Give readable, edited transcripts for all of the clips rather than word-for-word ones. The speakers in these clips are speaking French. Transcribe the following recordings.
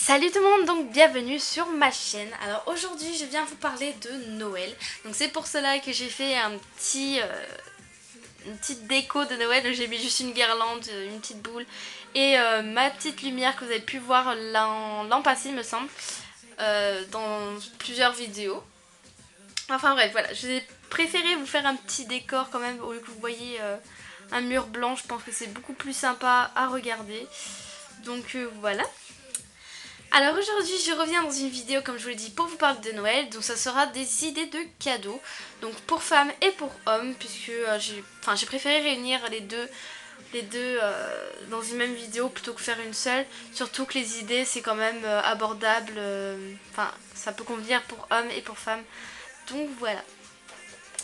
Salut tout le monde, donc bienvenue sur ma chaîne. Alors aujourd'hui je viens vous parler de Noël. Donc c'est pour cela que j'ai fait une petite déco de Noël. J'ai mis juste une guirlande, une petite boule et ma petite lumière que vous avez pu voir l'an passé me semble, dans plusieurs vidéos. Enfin bref, voilà, j'ai préféré vous faire un petit décor quand même au lieu que vous voyez un mur blanc. Je pense que c'est beaucoup plus sympa à regarder. Donc voilà. Alors aujourd'hui je reviens dans une vidéo comme je vous l'ai dit pour vous parler de Noël. Donc ça sera des idées de cadeaux, donc pour femmes et pour hommes, puisque j'ai préféré réunir les deux dans une même vidéo plutôt que faire une seule. Surtout que les idées c'est quand même abordable, enfin ça peut convenir pour hommes et pour femmes. Donc voilà.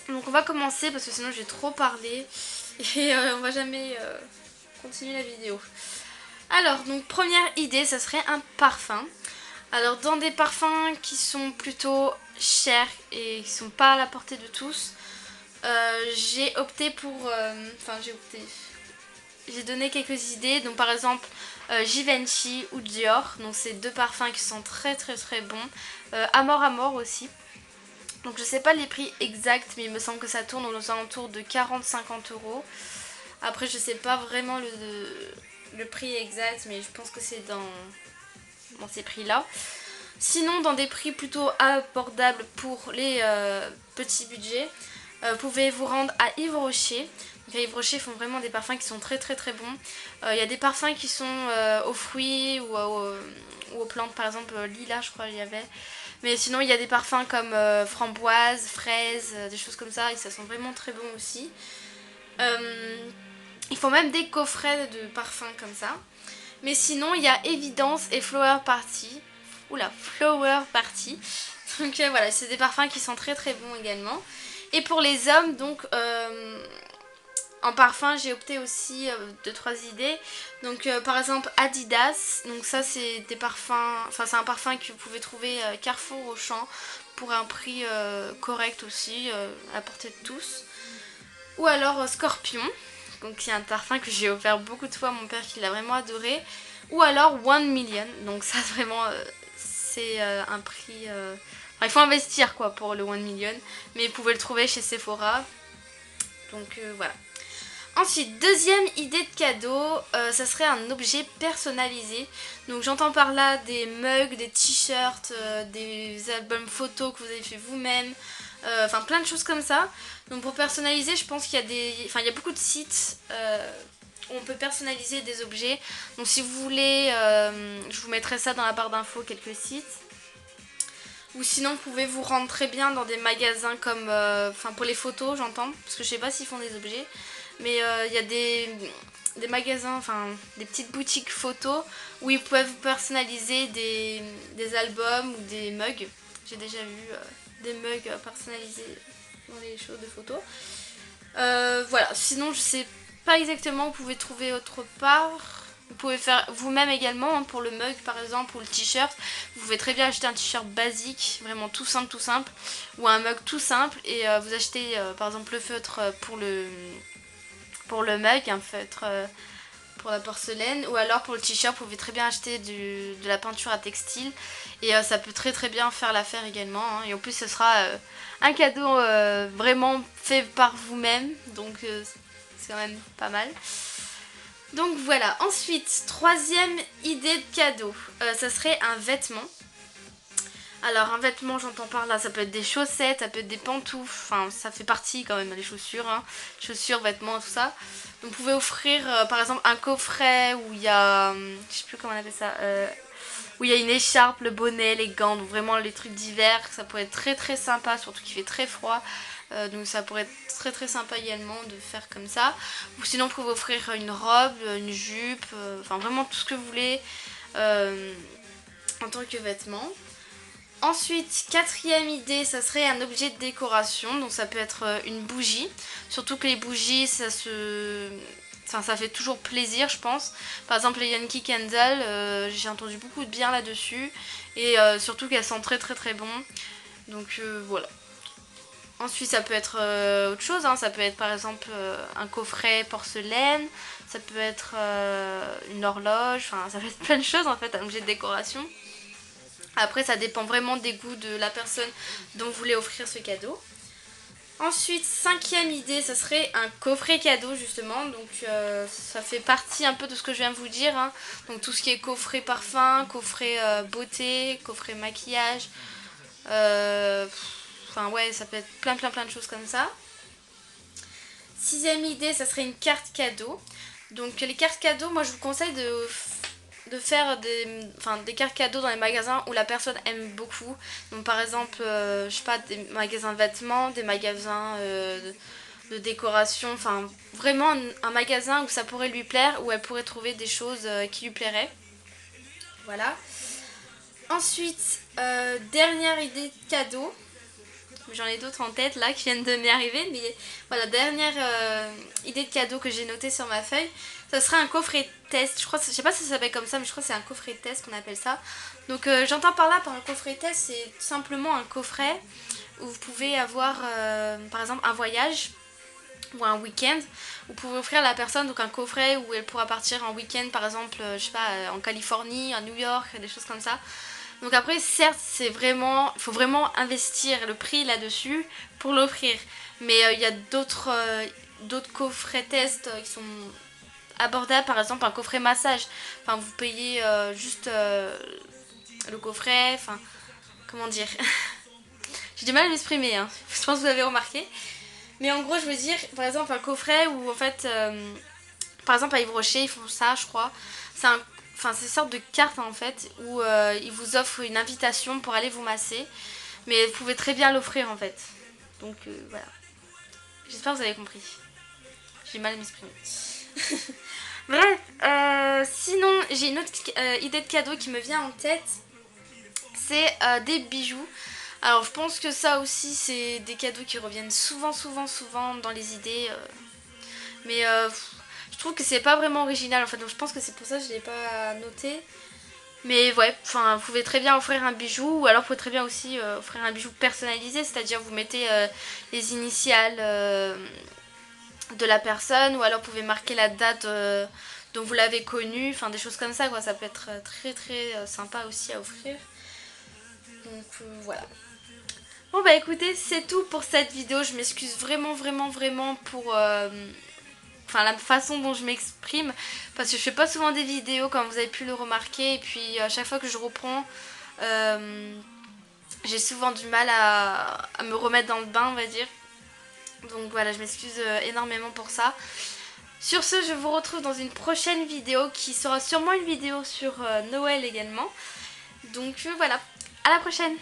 Donc on va commencer parce que sinon je vais trop parler et on va jamais continuer la vidéo. Alors, donc première idée, ça serait un parfum. Alors dans des parfums qui sont plutôt chers et qui sont pas à la portée de tous, j'ai opté pour... j'ai donné quelques idées. Donc par exemple Givenchy ou Dior. Donc c'est deux parfums qui sont très très très bons. Amor Amor aussi. Donc je sais pas les prix exacts, mais il me semble que ça tourne aux alentours de 40-50 euros. Après je sais pas vraiment le prix exact, mais je pense que c'est dans ces prix là. Sinon dans des prix plutôt abordables pour les petits budgets, vous pouvez vous rendre à Yves Rocher. Donc à Yves Rocher font vraiment des parfums qui sont très très très bons. Il y a des parfums qui sont aux fruits ou aux plantes, par exemple lilas je crois il y avait. Mais sinon il y a des parfums comme framboise, fraise, des choses comme ça et ça sent vraiment très bon aussi. Ils font même des coffrets de parfums comme ça. Mais sinon il y a Évidence et Flower Party. Oula, Flower Party. Donc voilà, c'est des parfums qui sont très très bons également. Et pour les hommes, donc en parfum, j'ai opté aussi 2-3 idées. Donc par exemple Adidas. Donc ça c'est des parfums, enfin c'est un parfum que vous pouvez trouver Carrefour, Auchan pour un prix correct aussi, à la portée de tous. Ou alors Scorpion. Donc c'est un parfum que j'ai offert beaucoup de fois à mon père qui l'a vraiment adoré. Ou alors 1 million. Donc ça vraiment c'est un prix... Enfin, il faut investir quoi pour le 1 million. Mais vous pouvez le trouver chez Sephora. Donc voilà. Ensuite, deuxième idée de cadeau, ça serait un objet personnalisé. Donc j'entends par là des mugs, des t-shirts, des albums photos que vous avez fait vous-même. Enfin plein de choses comme ça. Donc pour personnaliser, je pense qu'il y a il y a beaucoup de sites où on peut personnaliser des objets. Donc si vous voulez, je vous mettrai ça dans la barre d'infos, quelques sites. Ou sinon vous pouvez vous rendre très bien dans des magasins comme, pour les photos j'entends, parce que je sais pas s'ils font des objets. Mais il y a des magasins, enfin des petites boutiques photos où ils peuvent personnaliser des albums ou des mugs. J'ai déjà vu des mugs personnalisés dans les shows de photos. Voilà, sinon je sais pas exactement où vous pouvez trouver autre part. Vous pouvez faire vous-même également, hein, pour le mug par exemple ou le t-shirt. Vous pouvez très bien acheter un t-shirt basique, vraiment tout simple, ou un mug tout simple et vous achetez par exemple le feutre pour le mug, un feutre pour la porcelaine, ou alors pour le t-shirt vous pouvez très bien acheter de la peinture à textile et ça peut très très bien faire l'affaire également, hein. Et en plus ce sera un cadeau vraiment fait par vous-même, donc c'est quand même pas mal. Donc voilà, ensuite troisième idée de cadeau, ça serait un vêtement. Alors un vêtement, j'entends par là, ça peut être des chaussettes, ça peut être des pantoufles, enfin ça fait partie quand même, les chaussures, hein. Chaussures, vêtements, tout ça. Donc vous pouvez offrir par exemple un coffret où il y a, je sais plus comment on appelle ça, où il y a une écharpe, le bonnet, les gants, donc vraiment les trucs d'hiver. Ça pourrait être très très sympa, surtout qu'il fait très froid. Donc ça pourrait être très très sympa également de faire comme ça. Ou sinon vous pouvez offrir une robe, une jupe, enfin vraiment tout ce que vous voulez en tant que vêtement. Ensuite, quatrième idée, ça serait un objet de décoration. Donc ça peut être une bougie. Surtout que les bougies, ça fait toujours plaisir, je pense. Par exemple, les Yankee Candle, j'ai entendu beaucoup de bien là-dessus. Et surtout qu'elles sentent très très très bon. Donc voilà. Ensuite, ça peut être autre chose, hein. Ça peut être par exemple un coffret porcelaine. ça peut être une horloge, enfin ça peut être plein de choses en fait, un objet de décoration. Après ça dépend vraiment des goûts de la personne dont vous voulez offrir ce cadeau. Ensuite, cinquième idée, ce serait un coffret cadeau justement. Donc ça fait partie un peu de ce que je viens de vous dire, hein. Donc tout ce qui est coffret parfum, coffret beauté, coffret maquillage. Enfin ouais, ça peut être plein de choses comme ça. Sixième idée, ça serait une carte cadeau. Donc les cartes cadeaux, moi je vous conseille de faire des cartes cadeaux dans les magasins où la personne aime beaucoup. Donc par exemple, je sais pas, des magasins de vêtements, des magasins de décoration, enfin vraiment un magasin où ça pourrait lui plaire, où elle pourrait trouver des choses qui lui plairaient. Voilà. Ensuite, dernière idée de cadeau. J'en ai d'autres en tête là qui viennent de m'y arriver, mais voilà, dernière idée de cadeau que j'ai notée sur ma feuille, ça sera un coffret test. Je sais pas si ça s'appelle comme ça, mais je crois que c'est un coffret test qu'on appelle ça. Donc j'entends par là, par un coffret test, c'est simplement un coffret où vous pouvez avoir par exemple un voyage ou un week-end. Vous pouvez offrir à la personne donc un coffret où elle pourra partir en week-end, par exemple, je sais pas, en Californie, à New York, des choses comme ça. Donc après, certes, il faut vraiment investir le prix là-dessus pour l'offrir. Mais il y a d'autres coffrets tests qui sont abordables, par exemple un coffret massage. Enfin, vous payez juste le coffret, enfin, comment dire. J'ai du mal à m'exprimer, hein. Je pense que vous avez remarqué. Mais en gros, je veux dire, par exemple, un coffret où en fait, par exemple à Yves Rocher, ils font ça, je crois. C'est une sorte de carte en fait où ils vous offrent une invitation pour aller vous masser. Mais vous pouvez très bien l'offrir en fait. Donc voilà. J'espère que vous avez compris. J'ai mal à m'exprimer. Bref, sinon j'ai une autre idée de cadeau qui me vient en tête. C'est des bijoux. Alors je pense que ça aussi c'est des cadeaux qui reviennent souvent dans les idées. Mais je trouve que c'est pas vraiment original en fait. Donc je pense que c'est pour ça que je l'ai pas noté. Mais ouais, enfin, vous pouvez très bien offrir un bijou, ou alors vous pouvez très bien aussi offrir un bijou personnalisé, c'est-à-dire vous mettez les initiales de la personne, ou alors vous pouvez marquer la date dont vous l'avez connue, enfin des choses comme ça quoi, ça peut être très sympa aussi à offrir. Donc voilà. Bon bah écoutez, c'est tout pour cette vidéo, je m'excuse vraiment pour la façon dont je m'exprime, parce que je fais pas souvent des vidéos comme vous avez pu le remarquer, et puis à chaque fois que je reprends j'ai souvent du mal à me remettre dans le bain on va dire. Donc voilà, je m'excuse énormément pour ça. Sur ce, je vous retrouve dans une prochaine vidéo qui sera sûrement une vidéo sur Noël également. Donc voilà, à la prochaine.